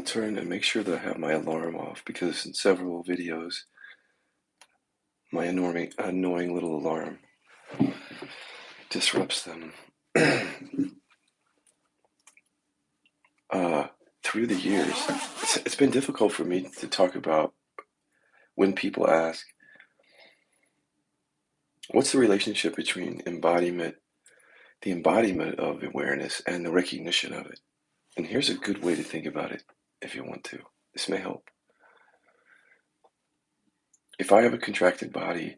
turn and make sure that I have my alarm off because in several videos, my annoying little alarm disrupts them. uh, Through the years, it's been difficult for me to talk about when people ask, what's the relationship between the embodiment of awareness, and the recognition of it? And here's a good way to think about it if you want to. This may help. If I have a contracted body,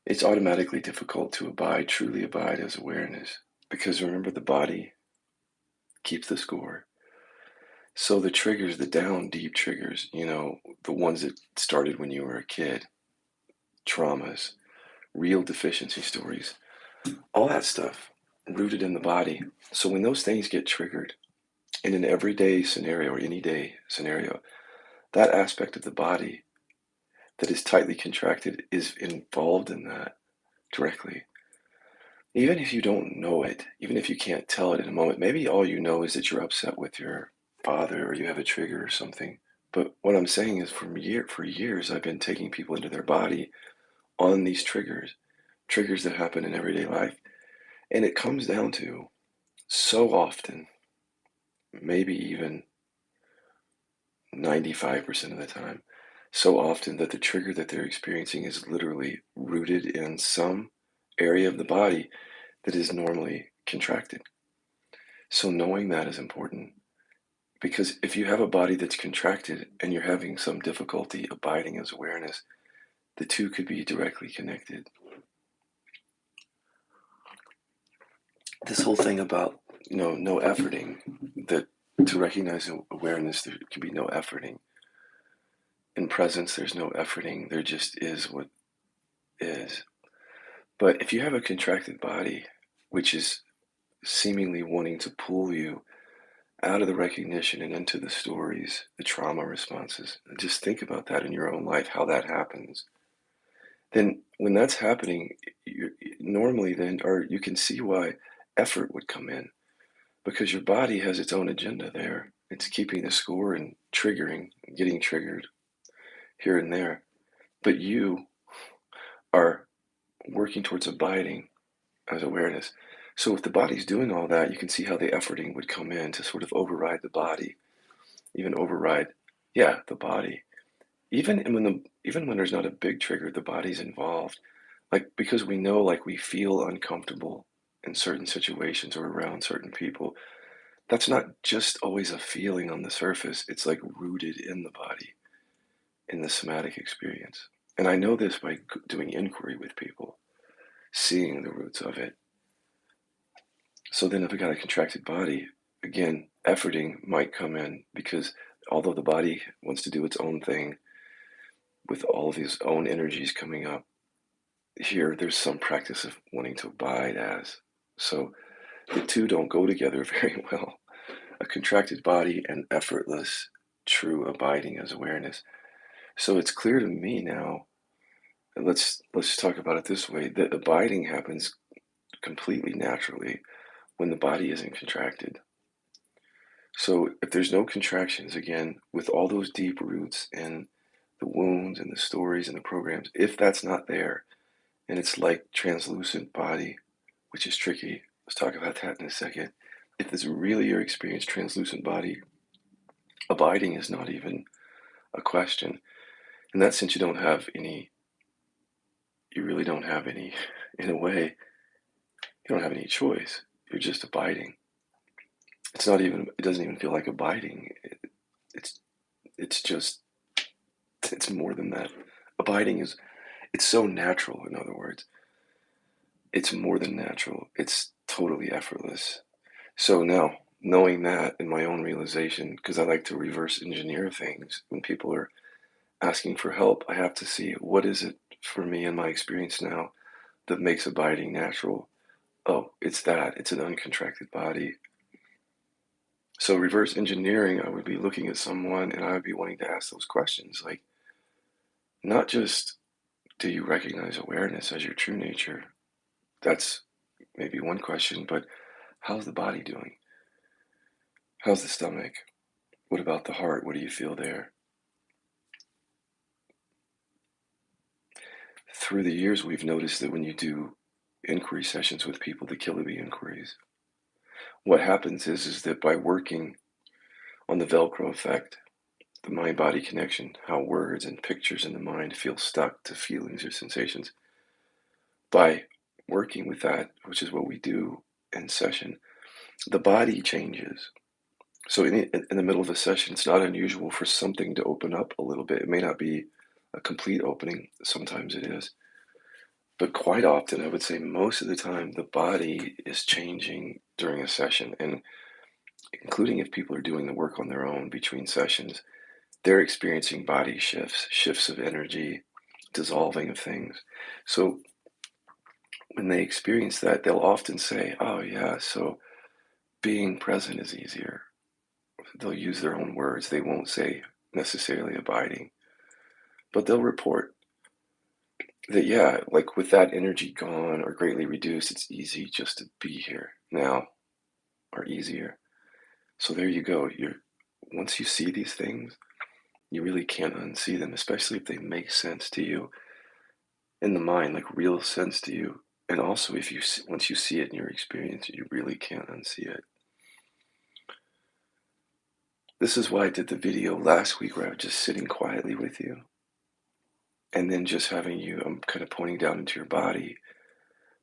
it's automatically difficult to truly abide as awareness. Because remember, the body keeps the score. So the triggers, the down deep triggers, the ones that started when you were a kid, traumas, real deficiency stories, all that stuff rooted in the body. So when those things get triggered in an everyday scenario or any day scenario, that aspect of the body that is tightly contracted is involved in that directly. Even if you don't know it, even if you can't tell it in a moment, maybe all you know is that you're upset with your father or you have a trigger or something. But what I'm saying is for years, I've been taking people into their body on these triggers that happen in everyday life. And it comes down to so often, maybe even 95% of the time, so often that the trigger that they're experiencing is literally rooted in some area of the body that is normally contracted. So knowing that is important because if you have a body that's contracted and you're having some difficulty abiding as awareness, the two could be directly connected. This whole thing about, no efforting, that to recognize awareness, there can be no efforting. In presence, there's no efforting. There just is what is. But if you have a contracted body, which is seemingly wanting to pull you out of the recognition and into the stories, the trauma responses, and just think about that in your own life, how that happens. Then when that's happening, normally then, or you can see why effort would come in because your body has its own agenda there. It's keeping the score and triggering, getting triggered here and there. But you are working towards abiding as awareness. So if the body's doing all that, you can see how the efforting would come in to sort of override the body, even override, yeah, the body. Even when there's not a big trigger, the body's involved. Like because we know, like we feel uncomfortable in certain situations or around certain people. That's not just always a feeling on the surface. It's like rooted in the body, in the somatic experience. And I know this by doing inquiry with people, seeing the roots of it. So then if we got a contracted body, again, efforting might come in because although the body wants to do its own thing with all of his own energies coming up, here there's some practice of wanting to abide as. So the two don't go together very well. A contracted body and effortless, true abiding as awareness. So it's clear to me now, and let's talk about it this way, that abiding happens completely naturally when the body isn't contracted. So if there's no contractions, again, with all those deep roots and the wounds and the stories and the programs, if that's not there, and it's like translucent body, which is tricky. Let's talk about that in a second. If this really your experience, translucent body, abiding is not even a question. In that sense, you really don't have any, in a way, you don't have any choice. You're just abiding. It doesn't even feel like abiding. It's, it's just, it's more than that. Abiding it's so natural, in other words. It's more than natural. It's totally effortless. So now, knowing that in my own realization, because I like to reverse engineer things when people are asking for help, I have to see what is it for me in my experience now that makes abiding natural. Oh, it's that. It's an uncontracted body. So reverse engineering, I would be looking at someone and I would be wanting to ask those questions like, not just do you recognize awareness as your true nature? That's maybe one question, but how's the body doing? How's the stomach? What about the heart? What do you feel there? Through the years, we've noticed that when you do inquiry sessions with people, the Killaby inquiries, what happens is that by working on the Velcro effect, the mind-body connection, how words and pictures in the mind feel stuck to feelings or sensations, by working with that, which is what we do in session, the body changes. So in the middle of a session, it's not unusual for something to open up a little bit. It may not be a complete opening, sometimes it is. But quite often, I would say most of the time, the body is changing during a session. And including if people are doing the work on their own between sessions, they're experiencing body shifts, shifts of energy, dissolving of things. So when they experience that, they'll often say, oh, yeah, so being present is easier. They'll use their own words. They won't say necessarily abiding, but they'll report that, yeah, like with that energy gone or greatly reduced, it's easy just to be here now, or easier. So there you go. Once you see these things, you really can't unsee them, especially if they make sense to you in the mind, like real sense to you. And also, if once you see it in your experience, you really can't unsee it. This is why I did the video last week where I was just sitting quietly with you and then just having you, I'm kind of pointing down into your body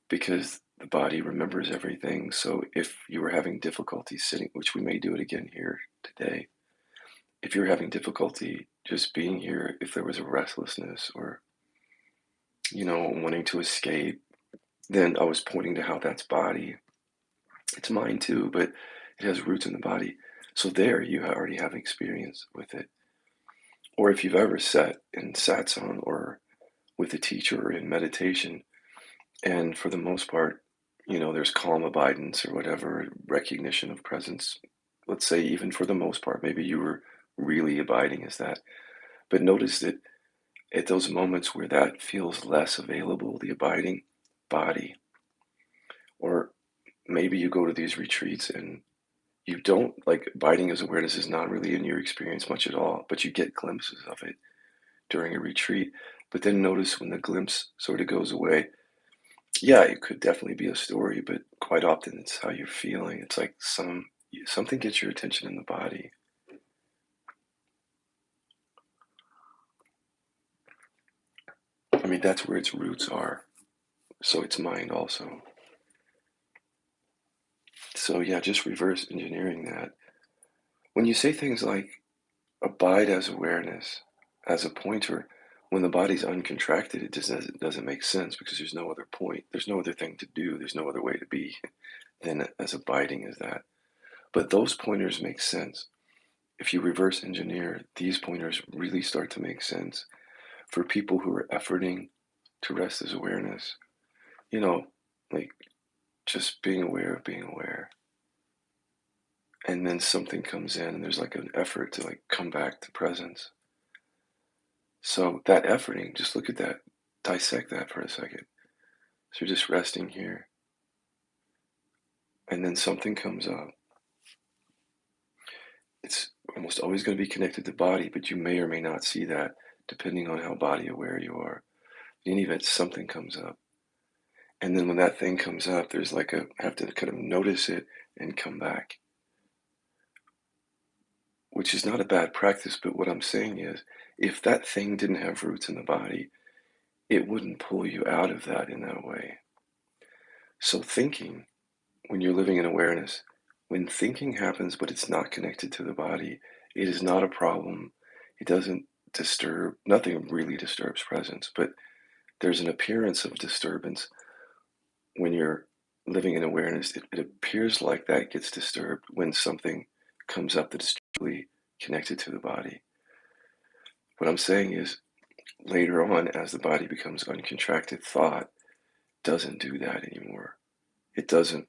because the body remembers everything. So if you were having difficulty sitting, which we may do it again here today, if you're having difficulty just being here, if there was a restlessness or, wanting to escape, then I was pointing to how that's body. It's mind too, but it has roots in the body. So there you already have experience with it. Or if you've ever sat in satsang or with a teacher or in meditation, and for the most part, there's calm abidance or whatever, recognition of presence. Let's say even for the most part, maybe you were really abiding as that. But notice that at those moments where that feels less available, the abiding body, or maybe you go to these retreats and you don't like abiding as awareness is not really in your experience much at all, but you get glimpses of it during a retreat. But then notice when the glimpse sort of goes away, yeah, it could definitely be a story, but quite often it's how you're feeling. It's like something gets your attention in the body. I mean, that's where its roots are. So it's mind also. So yeah, just reverse engineering that. When you say things like abide as awareness, as a pointer, when the body's uncontracted, it doesn't make sense because there's no other point. There's no other thing to do. There's no other way to be than as abiding as that. But those pointers make sense. If you reverse engineer, these pointers really start to make sense for people who are efforting to rest as awareness. You know, like just being aware of being aware. And then something comes in and there's like an effort to like come back to presence. So that efforting, just look at that, dissect that for a second. So you're just resting here, and then something comes up. It's almost always going to be connected to body, but you may or may not see that depending on how body aware you are. In any event, something comes up. And then when that thing comes up, there's like have to kind of notice it and come back, which is not a bad practice. But what I'm saying is, if that thing didn't have roots in the body, it wouldn't pull you out of that in that way. So thinking, when you're living in awareness, when thinking happens but it's not connected to the body, it is not a problem. It doesn't disturb, nothing really disturbs presence, but there's an appearance of disturbance when you're living in awareness. It appears like that gets disturbed when something comes up that is truly connected to the body. What I'm saying is, later on, as the body becomes uncontracted, thought doesn't do that anymore. It doesn't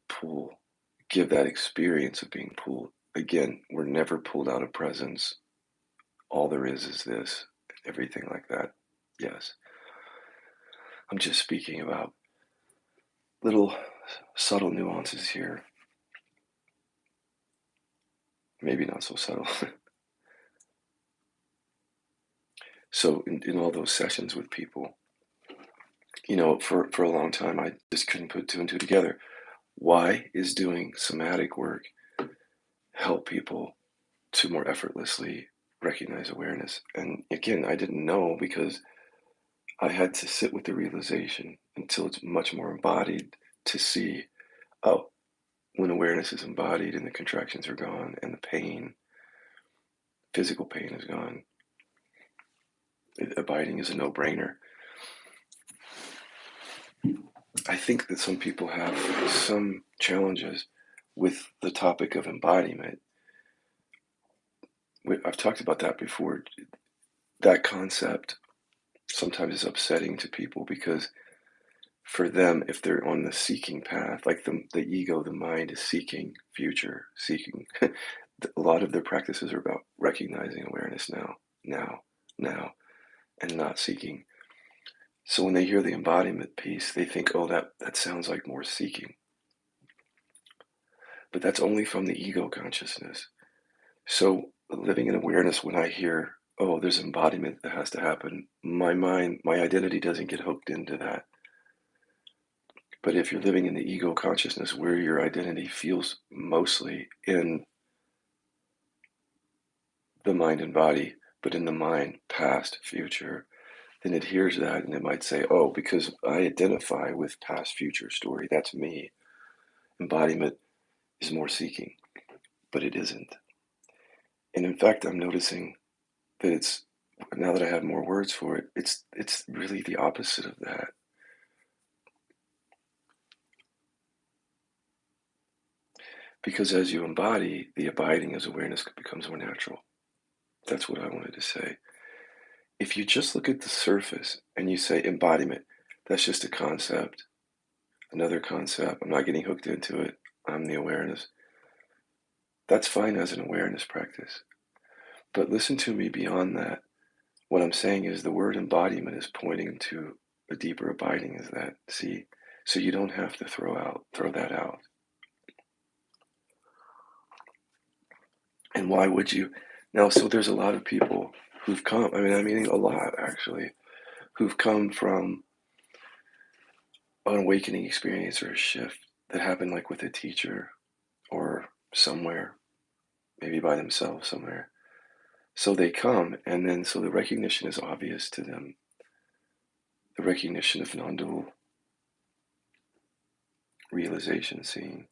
give that experience of being pulled. Again, we're never pulled out of presence. All there is this, everything like that. Yes. I'm just speaking about little subtle nuances here. Maybe not so subtle. So in all those sessions with people, for a long time, I just couldn't put two and two together. Why is doing somatic work help people to more effortlessly recognize awareness? And again, I didn't know because I had to sit with the realization until it's much more embodied to see, oh, when awareness is embodied and the contractions are gone and the pain, physical pain is gone, abiding is a no-brainer. I think that some people have some challenges with the topic of embodiment. I've talked about that before. That concept sometimes is upsetting to people because for them, if they're on the seeking path, like the ego, the mind is seeking future, seeking. A lot of their practices are about recognizing awareness now, and not seeking. So when they hear the embodiment piece, they think, oh, that sounds like more seeking. But that's only from the ego consciousness. So living in awareness, when I hear, oh, there's embodiment that has to happen, my mind, my identity doesn't get hooked into that. But if you're living in the ego consciousness where your identity feels mostly in the mind and body, but in the mind, past, future, then it hears that and it might say, oh, because I identify with past, future story, that's me. Embodiment is more seeking, but it isn't. And in fact, I'm noticing that it's, now that I have more words for it, it's really the opposite of that. Because as you embody, the abiding as awareness becomes more natural. That's what I wanted to say. If you just look at the surface and you say embodiment, that's just a concept, another concept. I'm not getting hooked into it. I'm the awareness. That's fine as an awareness practice. But listen to me beyond that. What I'm saying is the word embodiment is pointing to a deeper abiding is that, see? So you don't have to throw that out. And why would you? Now, so there's a lot of people who've come, I mean a lot actually, who've come from an awakening experience or a shift that happened like with a teacher or somewhere, maybe by themselves somewhere. So they come, and then so the recognition is obvious to them. The recognition of non-dual realization, seeing,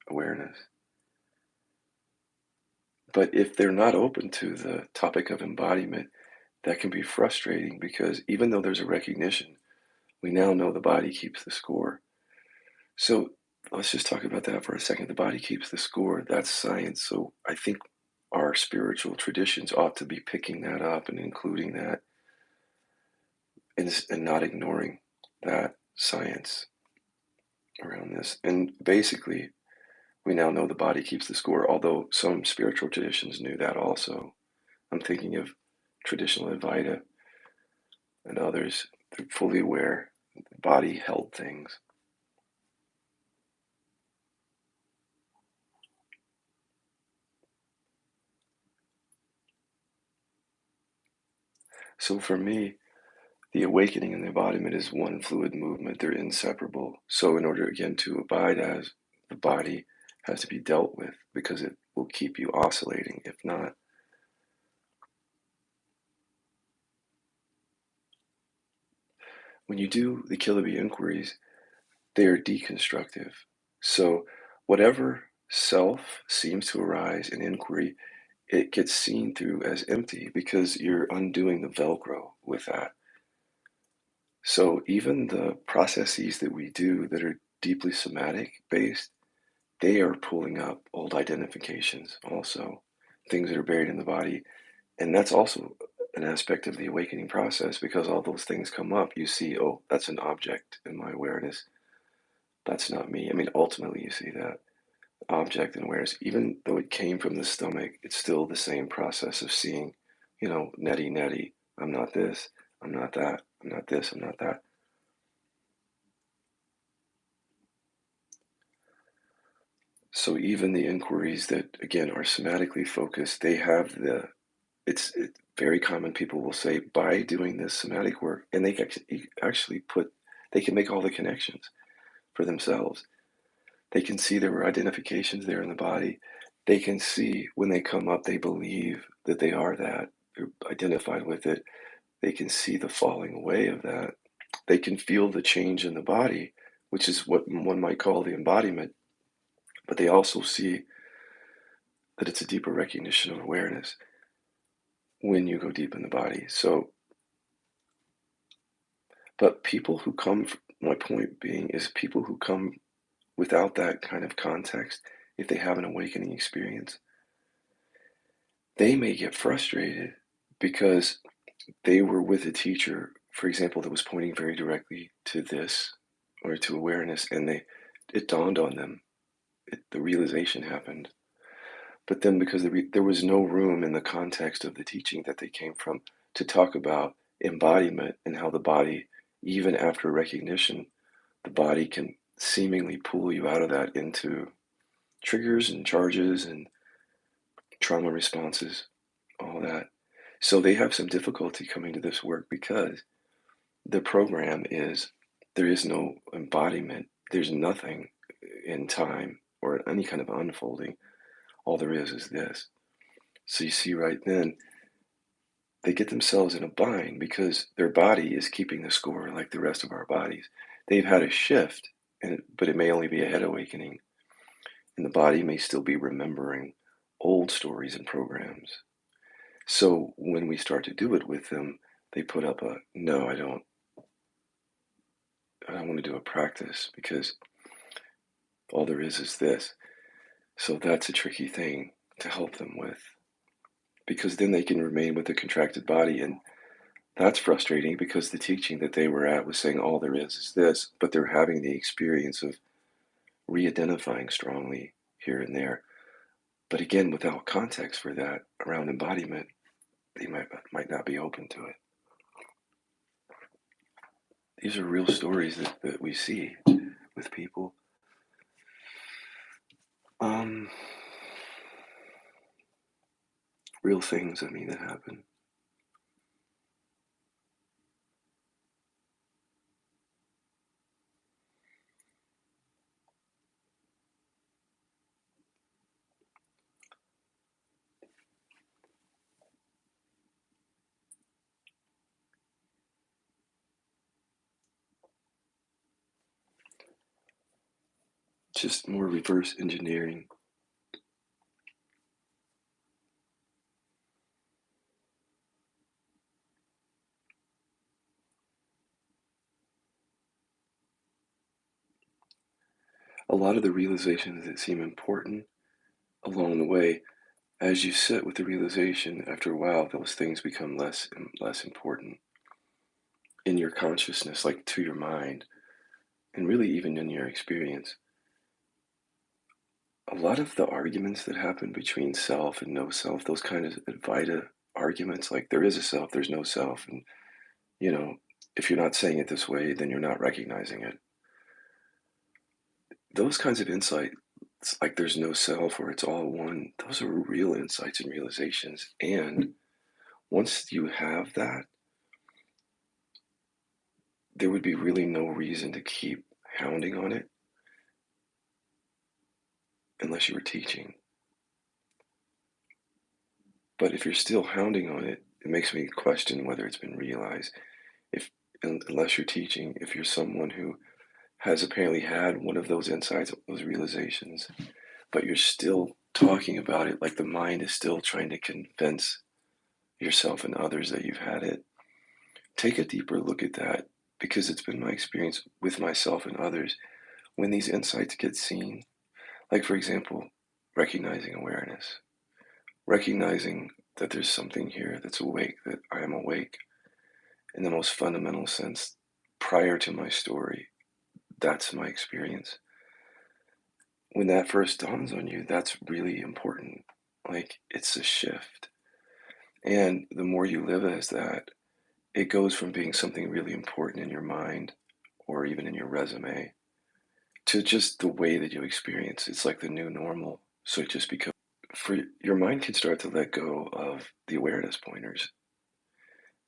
awareness. But if they're not open to the topic of embodiment, that can be frustrating because even though there's a recognition, we now know the body keeps the score. So let's just talk about that for a second. The body keeps the score. That's science. So I think our spiritual traditions ought to be picking that up and including that and not ignoring that science around this. And basically, we now know the body keeps the score, although some spiritual traditions knew that also. I'm thinking of traditional Advaita and others. They're fully aware the body held things. So for me, the awakening and the embodiment is one fluid movement. They're inseparable. So in order, again, to abide as, the body has to be dealt with because it will keep you oscillating. If not, when you do the Kiloby inquiries, they are deconstructive. So whatever self seems to arise in inquiry, it gets seen through as empty because you're undoing the Velcro with that. So even the processes that we do that are deeply somatic based, they are pulling up old identifications also, things that are buried in the body. And that's also an aspect of the awakening process because all those things come up. You see, oh, that's an object in my awareness. That's not me. I mean, ultimately, you see that object in awareness, even though it came from the stomach, it's still the same process of seeing, neti neti. I'm not this. I'm not that. I'm not this. I'm not that. So even the inquiries that, again, are somatically focused, they have it's very common. People will say, by doing this somatic work, and they can actually they can make all the connections for themselves. They can see there were identifications there in the body. They can see when they come up, they believe that they are that. They're identified with it. They can see the falling away of that. They can feel the change in the body, which is what one might call the embodiment, but they also see that it's a deeper recognition of awareness when you go deep in the body. So, but people who come, my point being, is people who come without that kind of context, if they have an awakening experience, they may get frustrated because they were with a teacher, for example, that was pointing very directly to this or to awareness, and it dawned on them. The realization happened. But then, because there was no room in the context of the teaching that they came from to talk about embodiment and how the body, even after recognition, the body can seemingly pull you out of that into triggers and charges and trauma responses, all that. So they have some difficulty coming to this work because the program is there is no embodiment, there's nothing in time or any kind of unfolding. All there is this. So you see, right then, they get themselves in a bind because their body is keeping the score like the rest of our bodies. They've had a shift, but it may only be a head awakening, and the body may still be remembering old stories and programs. So when we start to do it with them, they put up a no, I don't want to do a practice because all there is this. So that's a tricky thing to help them with because then they can remain with a contracted body. And that's frustrating because the teaching that they were at was saying all there is this, but they're having the experience of re identifying strongly here and there. But again, without context for that around embodiment, they might not be open to it. These are real stories that we see with people. Um, Real things, I mean, that happen. Just more reverse engineering. A lot of the realizations that seem important along the way, as you sit with the realization, after a while, those things become less and less important in your consciousness, like to your mind, and really even in your experience. A lot of the arguments that happen between self and no self, those kind of Advaita arguments, like there is a self, there's no self, and you know, if you're not saying it this way, then you're not recognizing it. Those kinds of insights, like there's no self or it's all one, those are real insights and realizations. And once you have that, there would be really no reason to keep hounding on it unless you were teaching. But if you're still hounding on it, it makes me question whether it's been realized. If unless you're teaching, if you're someone who has apparently had one of those insights, those realizations, but you're still talking about it like the mind is still trying to convince yourself and others that you've had it, take a deeper look at that because it's been my experience with myself and others when these insights get seen. Like, for example, recognizing awareness, recognizing that there's something here that's awake, that I am awake in the most fundamental sense prior to my story. That's my experience. When that first dawns on you, that's really important. Like, it's a shift. And the more you live as that, it goes from being something really important in your mind or even in your resume to just the way that you experience. It's like the new normal. So it just becomes for your mind can start to let go of the awareness pointers.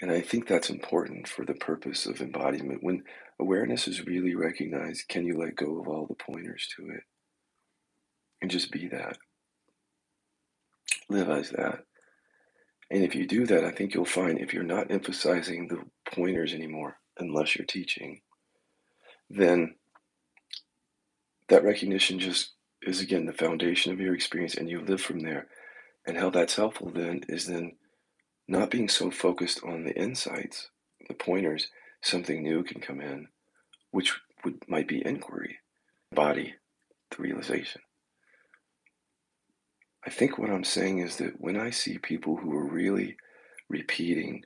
And I think that's important for the purpose of embodiment. When awareness is really recognized, can you let go of all the pointers to it and just be that, live as that? And if you do that, I think you'll find if you're not emphasizing the pointers anymore, unless you're teaching, then that recognition just is again the foundation of your experience and you live from there. And how that's helpful then is then not being so focused on the insights, the pointers, something new can come in, which might be inquiry, body, the realization. I think what I'm saying is that when I see people who are really repeating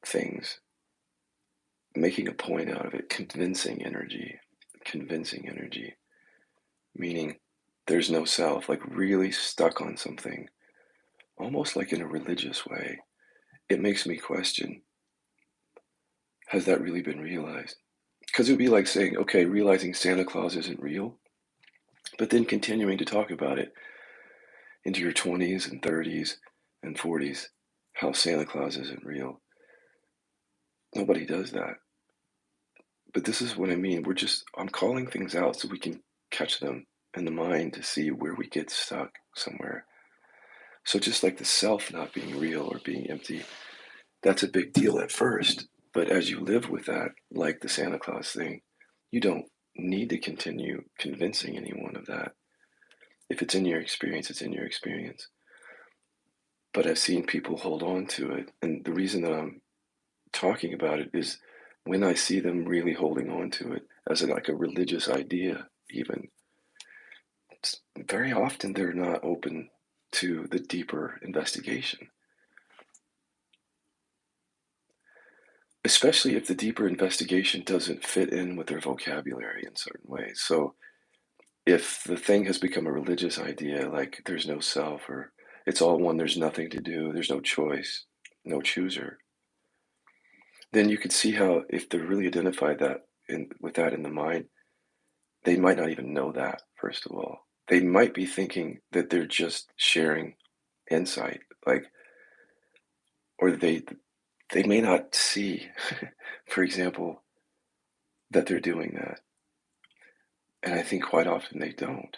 things, making a point out of it, convincing energy, meaning there's no self, like really stuck on something, almost like in a religious way, it makes me question, has that really been realized? Because it would be like saying, okay, realizing Santa Claus isn't real, but then continuing to talk about it into your 20s and 30s and 40s, how Santa Claus isn't real. Nobody does that. But this is what I mean. I'm calling things out so we can catch them in the mind to see where we get stuck somewhere. So just like the self not being real or being empty, that's a big deal at first. But as you live with that, like the Santa Claus thing, you don't need to continue convincing anyone of that. If it's in your experience, it's in your experience. But I've seen people hold on to it. And the reason that I'm talking about it is when I see them really holding on to it as like a religious idea, even, very often they're not open to the deeper investigation, especially if the deeper investigation doesn't fit in with their vocabulary in certain ways. So if the thing has become a religious idea, like there's no self or it's all one, there's nothing to do, there's no choice, no chooser, then you could see how if they really identify that with that in the mind, they might not even know that, first of all. They might be thinking that they're just sharing insight, like, or they may not see, for example, that they're doing that. And I think quite often they don't.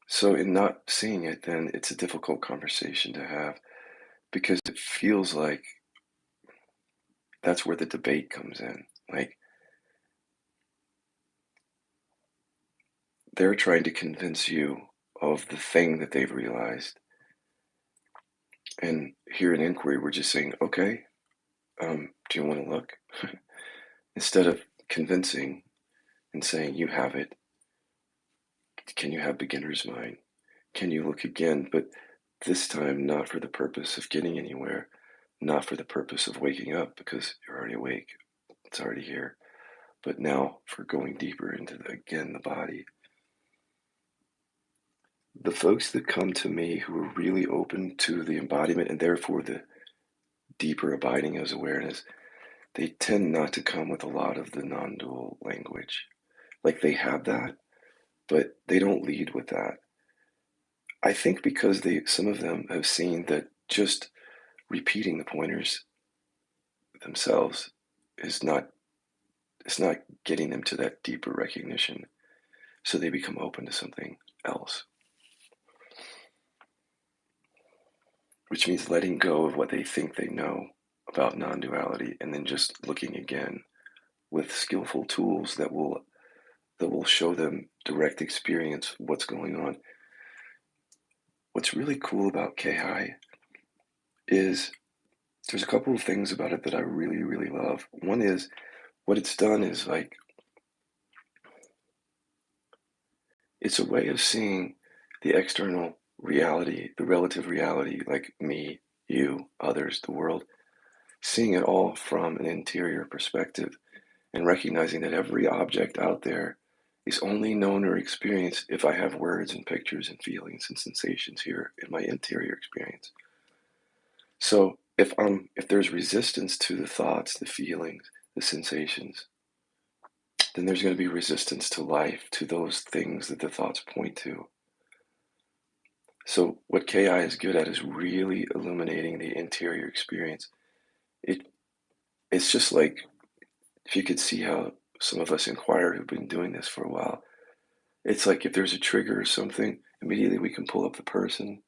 So in not seeing it, then it's a difficult conversation to have because it feels like that's where the debate comes in. Like they're trying to convince you of the thing that they've realized. And here in inquiry, we're just saying, okay, do you want to look? Instead of convincing and saying, you have it, can you have beginner's mind? Can you look again? But this time, not for the purpose of getting anywhere, not for the purpose of waking up because you're already awake, it's already here, but now for going deeper into, again, the body. The folks that come to me who are really open to the embodiment and therefore the deeper abiding as awareness, they tend not to come with a lot of the non dual language. Like they have that, but they don't lead with that. I think because some of them have seen that just repeating the pointers themselves is not it's not getting them to that deeper recognition. So they become open to something else, which means letting go of what they think they know about non-duality and then just looking again with skillful tools that will show them direct experience what's going on. What's really cool about KI is there's a couple of things about it that I really, really love. One is what it's done is like it's a way of seeing the external reality, the relative reality, like me, you, others, the world, seeing it all from an interior perspective and recognizing that every object out there is only known or experienced if I have words and pictures and feelings and sensations here in my interior experience. So if there's resistance to the thoughts, the feelings, the sensations, then there's going to be resistance to life, to those things that the thoughts point to. So what KI is good at is really illuminating the interior experience. It it's just like if you could see how some of us inquire who've been doing this for a while. It's like if there's a trigger or something, immediately we can pull up the person,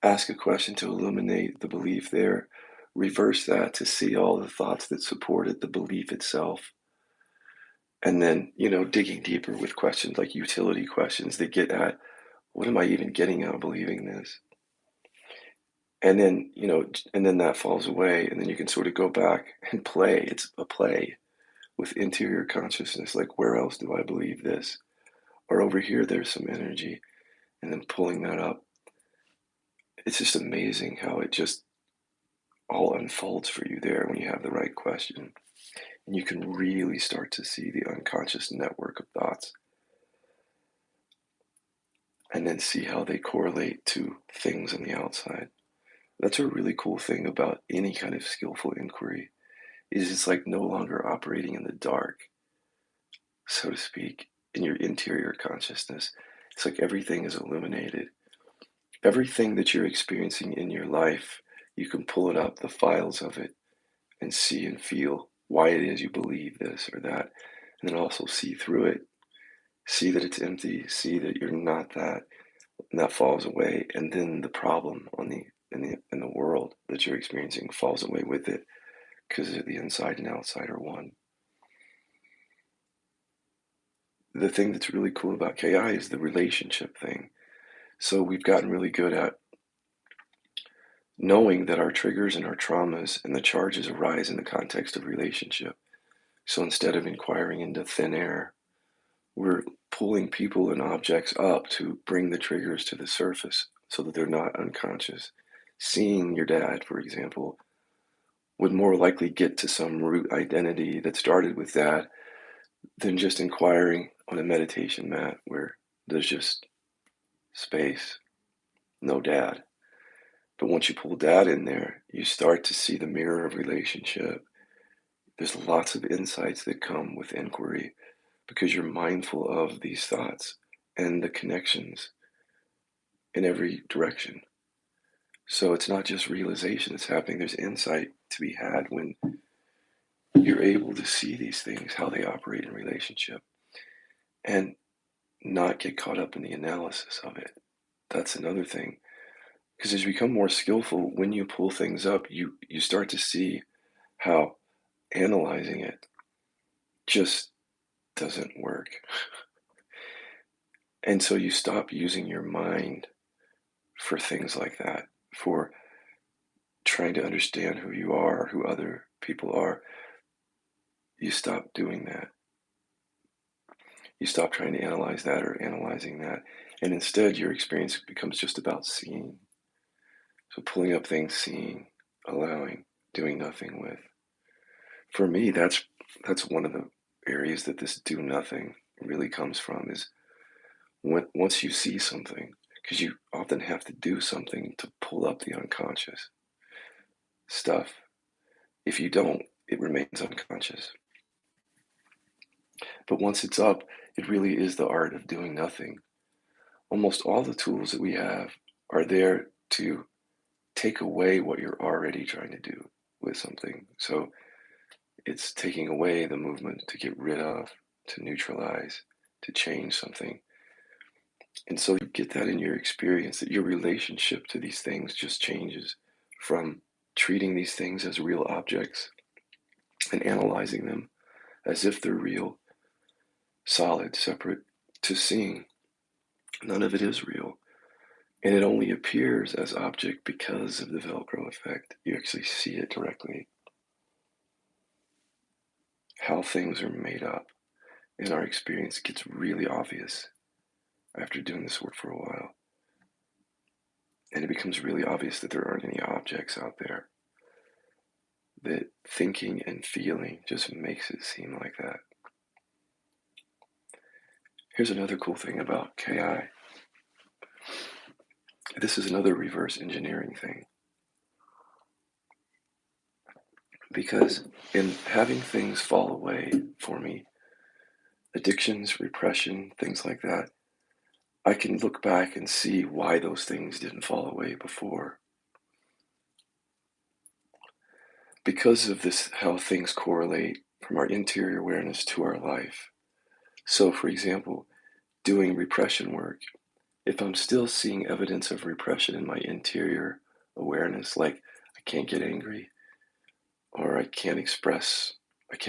ask a question to illuminate the belief there, reverse that to see all the thoughts that supported the belief itself, and then, digging deeper with questions like utility questions that get at what am I even getting out of believing this? And then, and then that falls away, and then you can sort of go back and play. It's a play with interior consciousness, like where else do I believe this? Or over here, there's some energy, and then pulling that up. It's just amazing how it just all unfolds for you there when you have the right question. And you can really start to see the unconscious network of thoughts and then see how they correlate to things on the outside. That's a really cool thing about any kind of skillful inquiry is it's like no longer operating in the dark, so to speak, in your interior consciousness. It's like everything is illuminated. Everything that you're experiencing in your life, you can pull it up, the files of it, and see and feel why it is you believe this or that, and then also see through it, see that it's empty, see that you're not that, and that falls away, and then the problem in the world that you're experiencing falls away with it because the inside and outside are one. The thing that's really cool about KI is the relationship thing. So we've gotten really good at knowing that our triggers and our traumas and the charges arise in the context of relationship. So instead of inquiring into thin air, we're pulling people and objects up to bring the triggers to the surface so that they're not unconscious. Seeing your dad, for example, would more likely get to some root identity that started with that than just inquiring on a meditation mat where there's just space, no dad. But once you pull dad in there, you start to see the mirror of relationship. There's lots of insights that come with inquiry because you're mindful of these thoughts and the connections in every direction. So it's not just realization that's happening, there's insight to be had when you're able to see these things, how they operate in relationship, and not get caught up in the analysis of it. That's another thing. Because as you become more skillful, when you pull things up, you start to see how analyzing it just doesn't work. And so you stop using your mind for things like that, for trying to understand who you are, who other people are. You stop doing that. You stop trying to analyze that or analyzing that. And instead, your experience becomes just about seeing. So pulling up things, seeing, allowing, doing nothing with. For me, that's one of the areas that this do nothing really comes from is once you see something, because you often have to do something to pull up the unconscious stuff. If you don't, it remains unconscious. But once it's up, it really is the art of doing nothing. Almost all the tools that we have are there to take away what you're already trying to do with something. So it's taking away the movement to get rid of, to neutralize, to change something. And so you get that in your experience that your relationship to these things just changes from treating these things as real objects and analyzing them as if they're real, solid, separate, to seeing none of it is real. And it only appears as object because of the Velcro effect. You actually see it directly. How things are made up in our experience gets really obvious after doing this work for a while. And it becomes really obvious that there aren't any objects out there. That thinking and feeling just makes it seem like that. Here's another cool thing about KI. This is another reverse engineering thing. Because in having things fall away for me, addictions, repression, things like that, I can look back and see why those things didn't fall away before. Because of this, how things correlate from our interior awareness to our life. So, for example, doing repression work, if I'm still seeing evidence of repression in my interior awareness, like I can't get angry, or I can't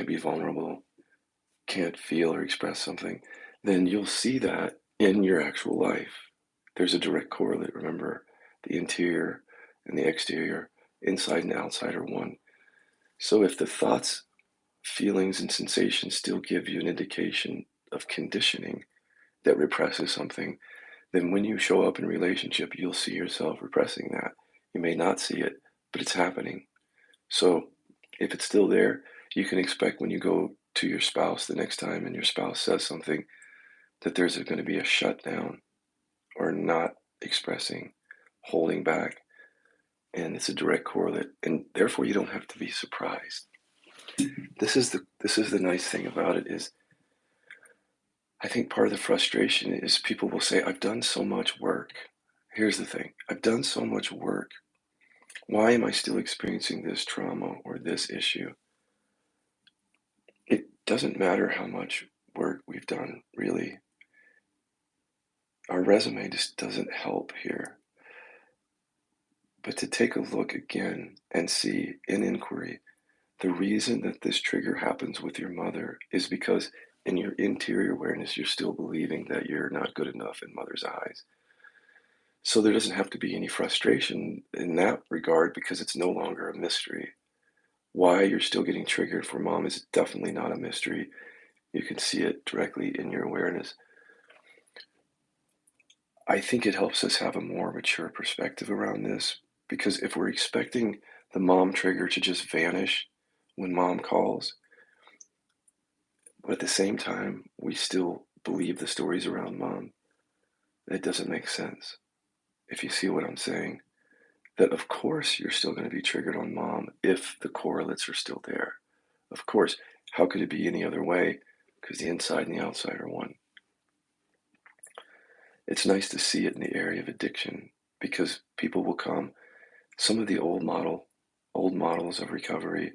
be vulnerable, can't feel or express something, then you'll see that in your actual life. There's a direct correlate. Remember, the interior and the exterior, inside and outside are one. So if the thoughts, feelings, and sensations still give you an indication of conditioning that represses something, then when you show up in relationship, you'll see yourself repressing that. You may not see it, but it's happening. So if it's still there, you can expect when you go to your spouse the next time and your spouse says something that there's going to be a shutdown or not expressing, holding back, and it's a direct correlate, and therefore you don't have to be surprised. This is the nice thing about it is I think part of the frustration is people will say, I've done so much work. Here's the thing. I've done so much work. Why am I still experiencing this trauma or this issue? It doesn't matter how much work we've done, really. Our resume just doesn't help here. But to take a look again and see in inquiry, the reason that this trigger happens with your mother is because in your interior awareness, you're still believing that you're not good enough in mother's eyes. So there doesn't have to be any frustration in that regard because it's no longer a mystery. Why you're still getting triggered for mom is definitely not a mystery. You can see it directly in your awareness. I think it helps us have a more mature perspective around this because if we're expecting the mom trigger to just vanish when mom calls, but at the same time, we still believe the stories around mom, it doesn't make sense. If you see what I'm saying, that of course you're still going to be triggered on mom if the correlates are still there. Of course, how could it be any other way? Because the inside and the outside are one. It's nice to see it in the area of addiction because people will come. Some of the old models of recovery,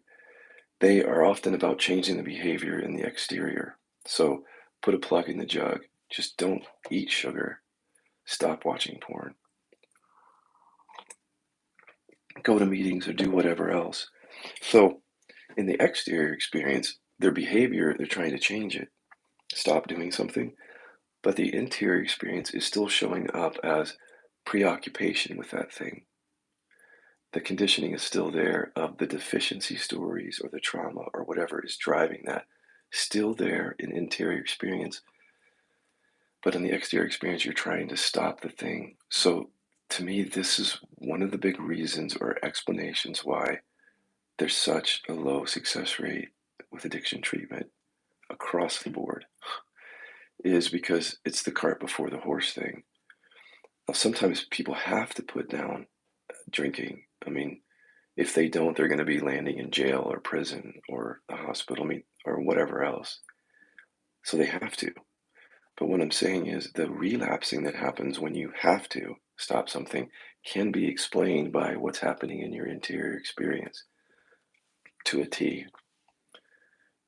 they are often about changing the behavior in the exterior. So put a plug in the jug. Just don't eat sugar. Stop watching porn. Go to meetings or do whatever else. So in the exterior experience, their behavior, they're trying to change it. Stop doing something. But the interior experience is still showing up as preoccupation with that thing. The conditioning is still there of the deficiency stories or the trauma or whatever is driving that, still there in interior experience. But in the exterior experience, you're trying to stop the thing. So to me, this is one of the big reasons or explanations why there's such a low success rate with addiction treatment across the board, is because it's the cart before the horse thing. Now, sometimes people have to put down drinking. I mean, if they don't, they're going to be landing in jail or prison or the hospital, I mean, or whatever else. So they have to. But what I'm saying is the relapsing that happens when you have to stop something can be explained by what's happening in your interior experience to a T.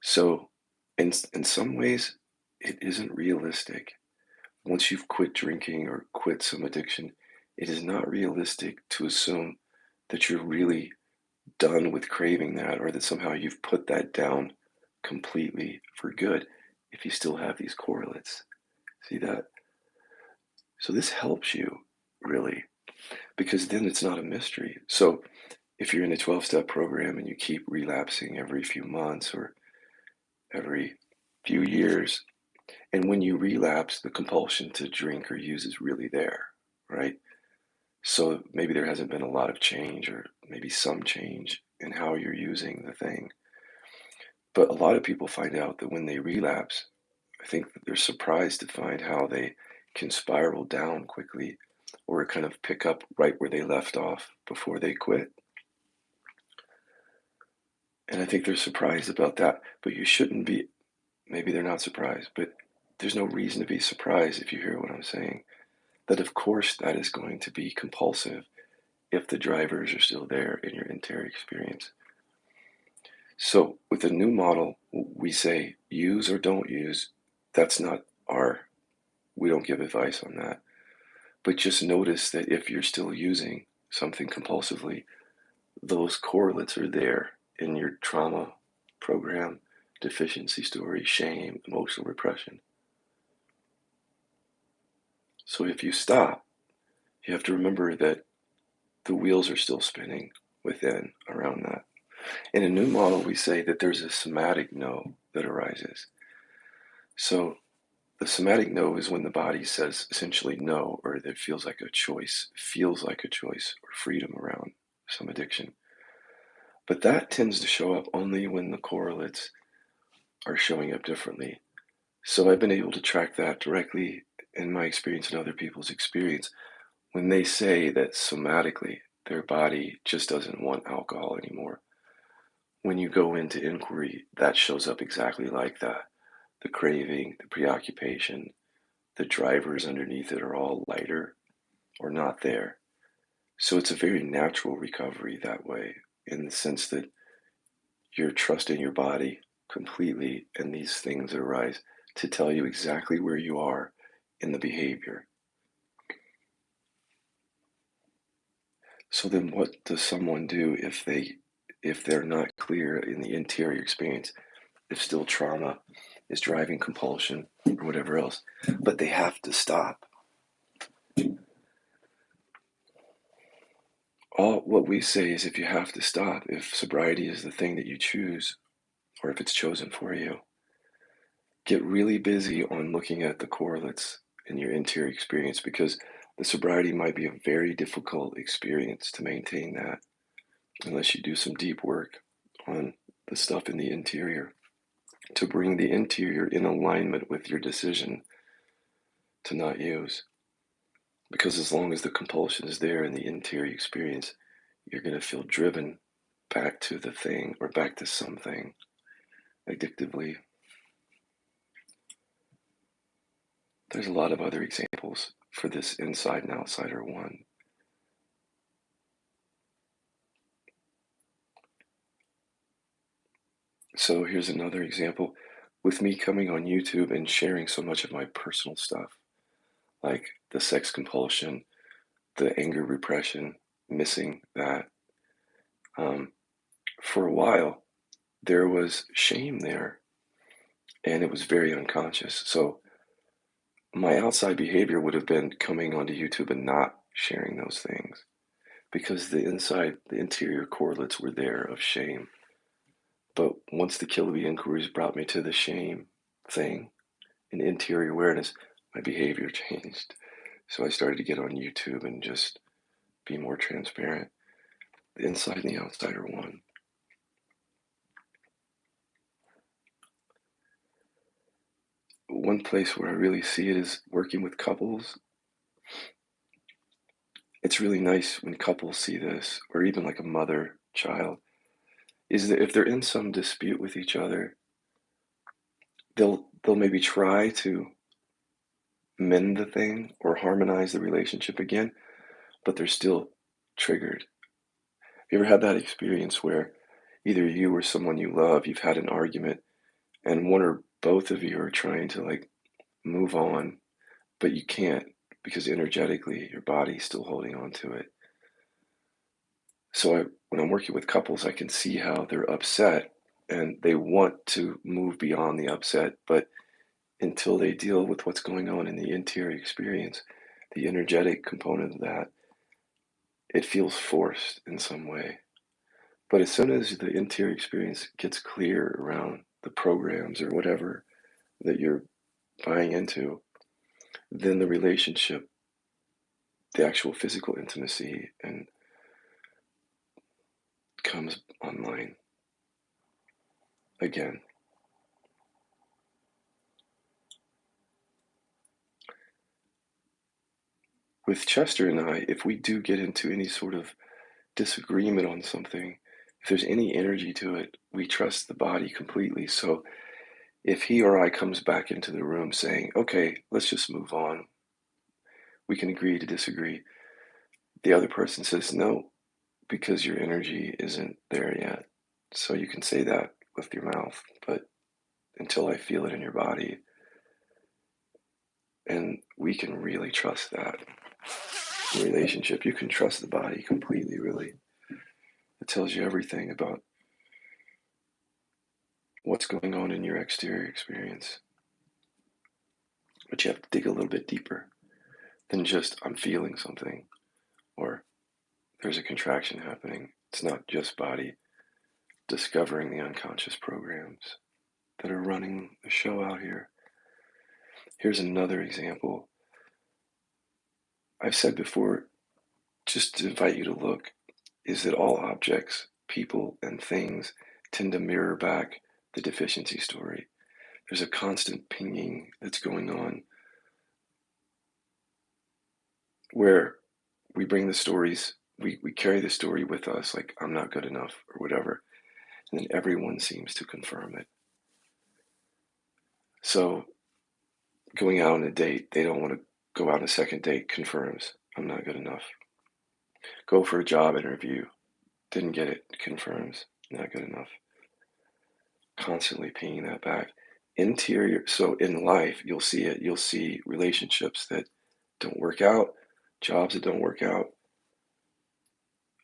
So in some ways, it isn't realistic. Once you've quit drinking or quit some addiction, it is not realistic to assume that you're really done with craving that or that somehow you've put that down completely for good if you still have these correlates. See that? So this helps you really because then it's not a mystery. So if you're in a 12-step program and you keep relapsing every few months or every few years, and when you relapse, the compulsion to drink or use is really there, right? So maybe there hasn't been a lot of change or maybe some change in how you're using the thing. But a lot of people find out that when they relapse, I think that they're surprised to find how they can spiral down quickly or kind of pick up right where they left off before they quit. And I think they're surprised about that, but you shouldn't be. Maybe they're not surprised, but there's no reason to be surprised if you hear what I'm saying. that of course that is going to be compulsive if the drivers are still there in your interior experience. So with a new model, we say use or don't use. That's not our, we don't give advice on that. But just notice that if you're still using something compulsively, those correlates are there in your trauma program, deficiency story, shame, emotional repression. So if you stop, you have to remember that the wheels are still spinning within around that. In a new model, we say that there's a somatic no that arises. So the somatic no is when the body says essentially no, or that feels like a choice, or freedom around some addiction. But that tends to show up only when the correlates are showing up differently. So I've been able to track that directly in my experience and other people's experience when they say that somatically their body just doesn't want alcohol anymore. When you go into inquiry, that shows up exactly like that. The craving, the preoccupation, the drivers underneath it are all lighter or not there. So it's a very natural recovery that way, in the sense that you're trusting your body completely and these things that arise to tell you exactly where you are in the behavior. So then what does someone do if they're not clear in the interior experience, if still trauma is driving compulsion or whatever else, but they have to stop? All what we say is if you have to stop, if sobriety is the thing that you choose, or if it's chosen for you, get really busy on looking at the correlates in your interior experience, because the sobriety might be a very difficult experience to maintain that unless you do some deep work on the stuff in the interior to bring the interior in alignment with your decision to not use. Because as long as the compulsion is there in the interior experience, you're going to feel driven back to the thing or back to something addictively. There's a lot of other examples for this inside and outsider one. So here's another example. With me coming on YouTube and sharing so much of my personal stuff, like the sex compulsion, the anger repression, missing that, for a while, there was shame there and it was very unconscious. So my outside behavior would have been coming onto YouTube and not sharing those things because the interior correlates were there of shame. But once the Kill the inquiries brought me to the shame thing and interior awareness, my behavior changed. So I started to get on YouTube and just be more transparent. The inside and the outside are one. One place where I really see it is working with couples. It's really nice when couples see this, or even like a mother, child, is that if they're in some dispute with each other, they'll maybe try to mend the thing or harmonize the relationship again, but they're still triggered. Have you ever had that experience where either you or someone you love, you've had an argument and one or both of you are trying to like move on, but you can't because energetically your body's still holding on to it. So when I'm working with couples, I can see how they're upset and they want to move beyond the upset, but until they deal with what's going on in the interior experience, the energetic component of that, it feels forced in some way. But as soon as the interior experience gets clear around the programs or whatever that you're buying into, then the relationship, the actual physical intimacy, and comes online again. With Chester and I, if we do get into any sort of disagreement on something, if there's any energy to it, we trust the body completely. So if he or I comes back into the room saying, okay, let's just move on, We can agree to disagree. The other person says no, because your energy isn't there yet. So you can say that with your mouth, but until I feel it in your body, and we can really trust that. In relationship, you can trust the body completely, really. It tells you everything about what's going on in your exterior experience. But you have to dig a little bit deeper than just, I'm feeling something, or there's a contraction happening. It's not just body. Discovering the unconscious programs that are running the show out here. Here's another example. I've said before, just to invite you to look, is that all objects, people, and things tend to mirror back the deficiency story. There's a constant pinging that's going on where we bring the stories, we carry the story with us, like, I'm not good enough or whatever, and then everyone seems to confirm it. So going out on a date, they don't want to go out on a second date, confirms, I'm not good enough. Go for a job interview, didn't get it, confirms, not good enough. Constantly pinging that back. Interior, so in life, you'll see it. You'll see relationships that don't work out, jobs that don't work out,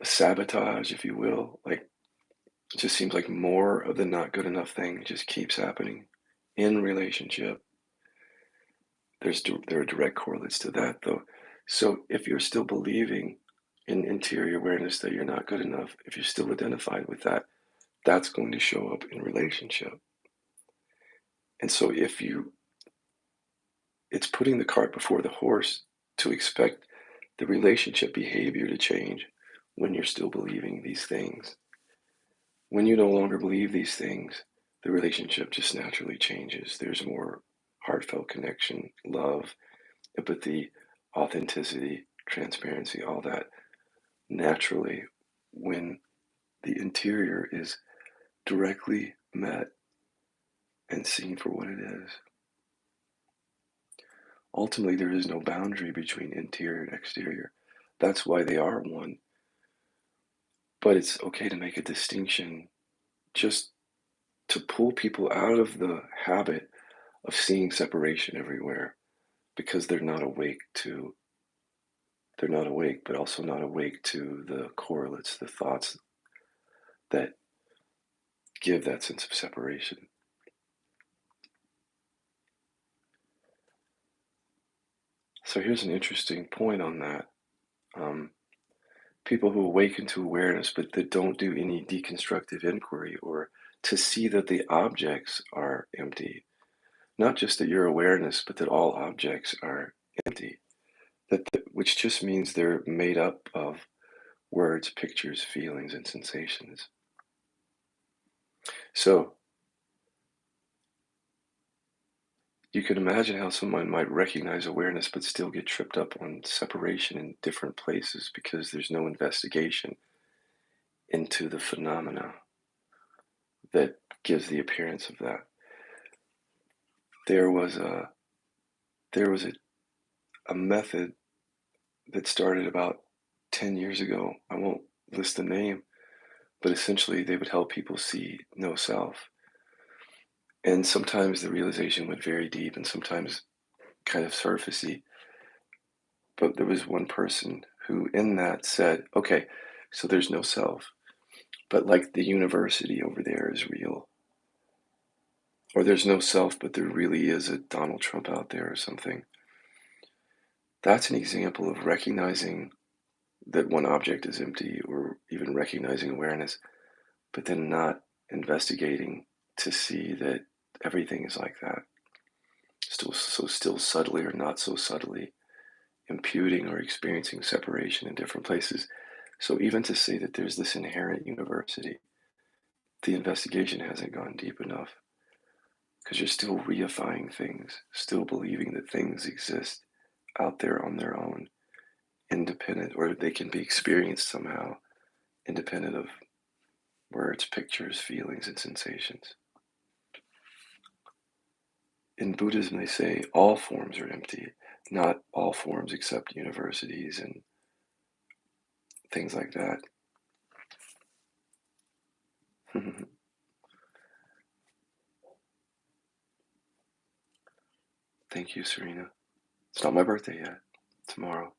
sabotage, if you will. Like, it just seems like more of the not good enough thing just keeps happening in relationship. There are direct correlates to that, though. So if you're still believing in interior awareness that you're not good enough, if you're still identified with that, that's going to show up in relationship. And so it's putting the cart before the horse to expect the relationship behavior to change when you're still believing these things. When you no longer believe these things, the relationship just naturally changes. There's more heartfelt connection, love, empathy, authenticity, transparency, all that naturally when the interior is directly met and seen for what it is. Ultimately, there is no boundary between interior and exterior. That's why they are one. But it's okay to make a distinction just to pull people out of the habit of seeing separation everywhere because they're not awake, but also not awake to the correlates, the thoughts that give that sense of separation. So here's an interesting point on that. People who awaken to awareness but that don't do any deconstructive inquiry or to see that the objects are empty, not just that your awareness, but that all objects are empty, which just means they're made up of words, pictures, feelings, and sensations. So you can imagine how someone might recognize awareness but still get tripped up on separation in different places because there's no investigation into the phenomena that gives the appearance of that. There was a there was a method that started about 10 years ago. I won't list the name, but essentially they would help people see no self. And sometimes the realization went very deep and sometimes kind of surfacey. But there was one person who in that said, okay, so there's no self, but like the university over there is real. Or there's no self, but there really is a Donald Trump out there or something. That's an example of recognizing that one object is empty or even recognizing awareness, but then not investigating to see that everything is like that. Still subtly or not so subtly imputing or experiencing separation in different places. So even to say that there's this inherent university, the investigation hasn't gone deep enough because you're still reifying things, still believing that things exist out there on their own, independent, or they can be experienced somehow, independent of words, pictures, feelings, and sensations. In Buddhism, they say all forms are empty. not all forms except universities and things like that. Thank you, Serena. It's not my birthday yet. Tomorrow.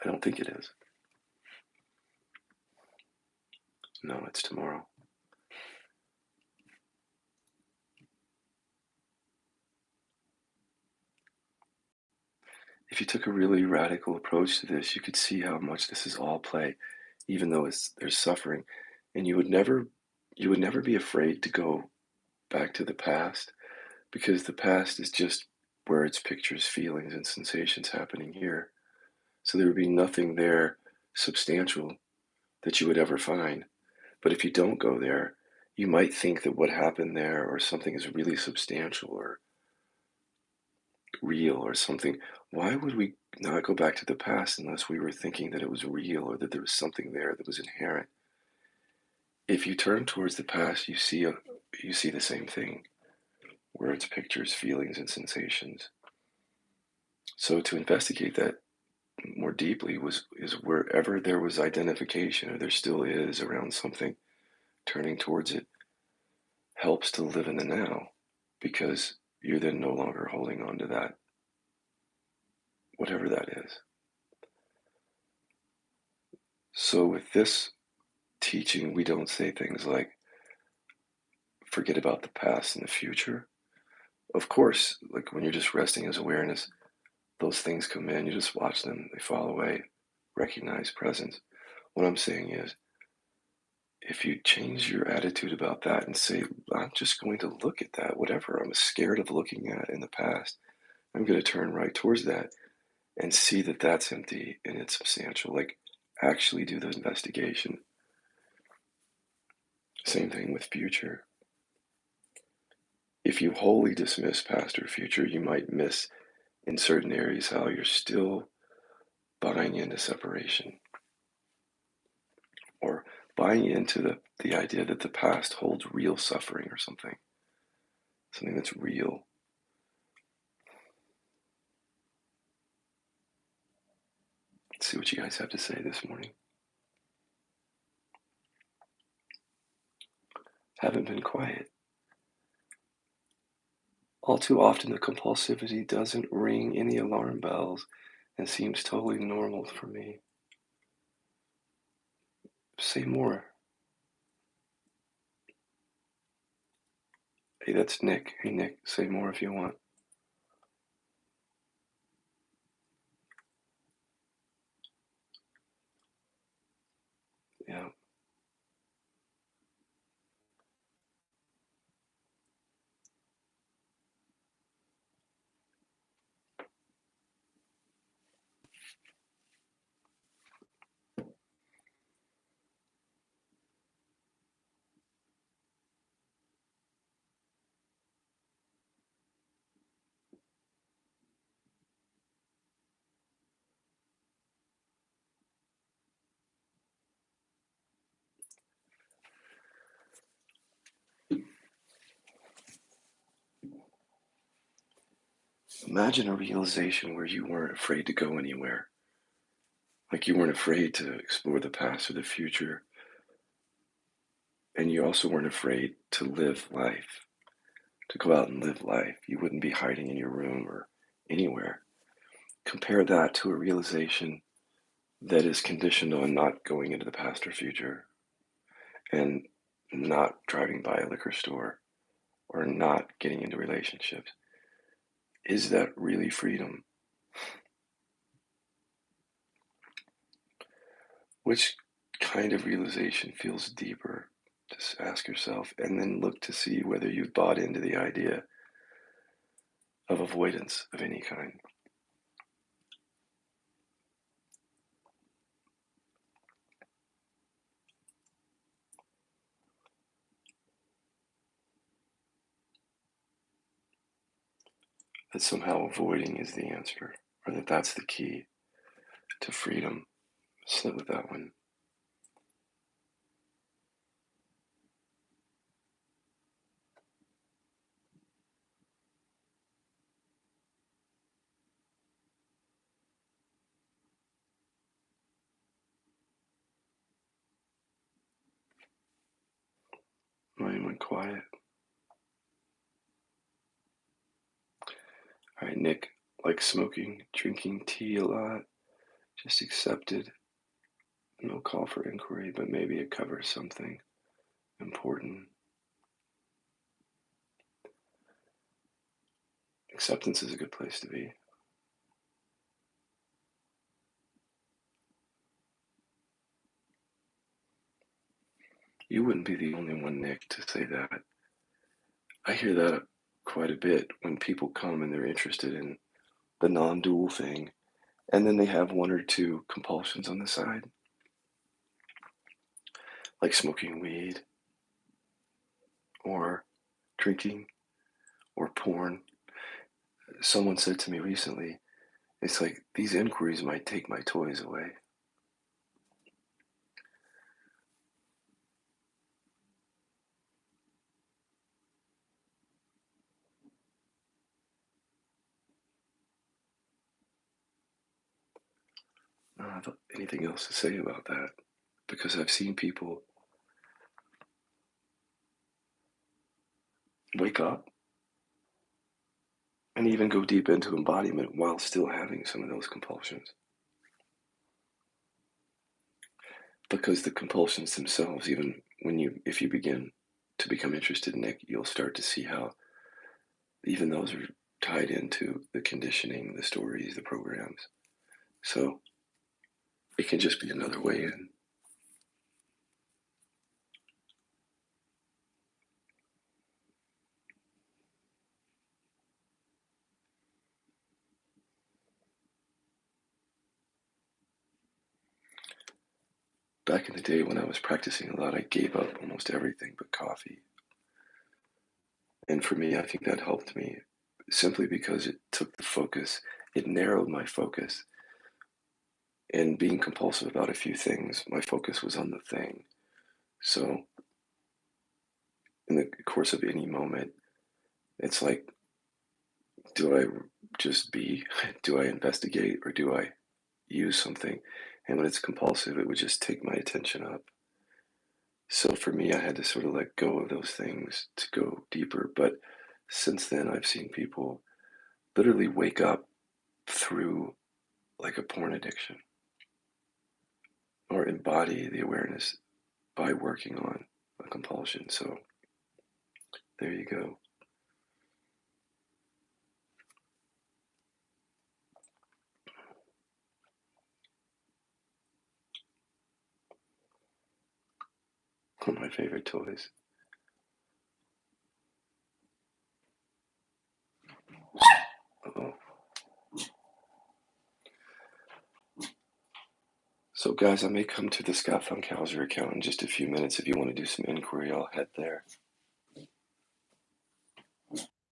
I don't think it is. No, it's tomorrow. If you took a really radical approach to this, you could see how much this is all play, even though there's suffering, and you would never be afraid to go back to the past because the past is just where it's pictures, feelings, and sensations happening here. So there would be nothing there substantial that you would ever find. But if you don't go there, you might think that what happened there or something is really substantial or real or something. Why would we not go back to the past unless we were thinking that it was real or that there was something there that was inherent? If you turn towards the past, you see the same thing, where it's pictures, feelings, and sensations. So to investigate that more deeply is wherever there was identification, or there still is around something, turning towards it helps to live in the now, because you're then no longer holding on to that, whatever that is. So with this teaching, we don't say things like, forget about the past and the future. Of course, like when you're just resting as awareness, those things come in, you just watch them, they fall away, recognize presence. What I'm saying is, if you change your attitude about that and say, I'm just going to look at that, whatever I'm scared of looking at in the past, I'm going to turn right towards that and see that that's empty and it's substantial. Like, actually do the investigation. Same thing with future. If you wholly dismiss past or future, you might miss in certain areas how you're still buying into separation or buying into the idea that the past holds real suffering or something that's real. Let's see what you guys have to say this morning. Haven't been quiet. All too often, the compulsivity doesn't ring any alarm bells and seems totally normal for me. Say more. Hey, that's Nick. Hey, Nick, say more if you want. Yeah. Imagine a realization where you weren't afraid to go anywhere. Like you weren't afraid to explore the past or the future. And you also weren't afraid to live life, to go out and live life. You wouldn't be hiding in your room or anywhere. Compare that to a realization that is conditioned on not going into the past or future and not driving by a liquor store or not getting into relationships. Is that really freedom? Which kind of realization feels deeper? Just ask yourself and then look to see whether you've bought into the idea of avoidance of any kind. That somehow avoiding is the answer, or that that's the key to freedom. Sit with that one. went quiet. All right, Nick, like smoking, drinking tea a lot, just accepted. No call for inquiry, but maybe it covers something important. Acceptance is a good place to be. You wouldn't be the only one, Nick, to say that. I hear that quite a bit when people come and they're interested in the non-dual thing, and then they have one or two compulsions on the side, like smoking weed or drinking or porn. Someone said to me recently, it's like these inquiries might take my toys away. I don't have anything else to say about that because I've seen people wake up and even go deep into embodiment while still having some of those compulsions. Because the compulsions themselves, even if you begin to become interested in it, you'll start to see how even those are tied into the conditioning, the stories, the programs. So it can just be another way in. Back in the day when I was practicing a lot, I gave up almost everything but coffee. And for me, I think that helped me simply because it took the focus, it narrowed my focus. And being compulsive about a few things, my focus was on the thing. So in the course of any moment, it's like, do I just be, do I investigate, or do I use something? And when it's compulsive, it would just take my attention up. So for me, I had to sort of let go of those things to go deeper. But since then, I've seen people literally wake up through like a porn addiction or embody the awareness by working on a compulsion. So there you go. One of my favorite toys. Uh-oh. So guys, I may come to the Scott Funkhauser account in just a few minutes. If you want to do some inquiry, I'll head there.